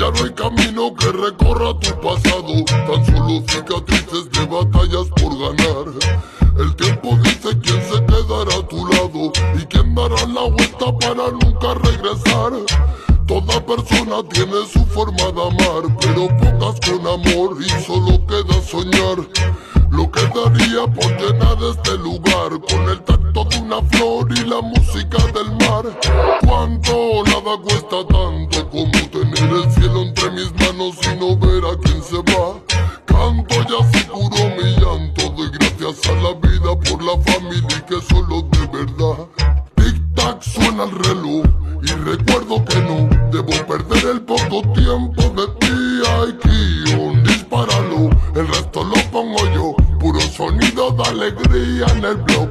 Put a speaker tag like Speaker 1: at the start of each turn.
Speaker 1: Ya no hay camino que recorra tu pasado, tan solo cicatrices de batallas por ganar. El tiempo dice quién se quedará a tu lado y quién dará la vuelta para nunca regresar. Toda persona tiene su forma de amar, pero pocas con amor y solo queda soñar. Lo que daría por llenar este lugar con el tacto de una flor y la música del mar. Cuánto nada cuesta tanto como tener el cielo entre mis manos y no ver a quién se va. Canto ya se curó mi llanto, doy gracias a la vida por la familia que solo de verdad. Tic tac suena el reloj y recuerdo que no debo perder el poco tiempo de ti. Ay, Kion, dispáralo, el resto lo pongo yo. Puro sonido de alegría en el blog.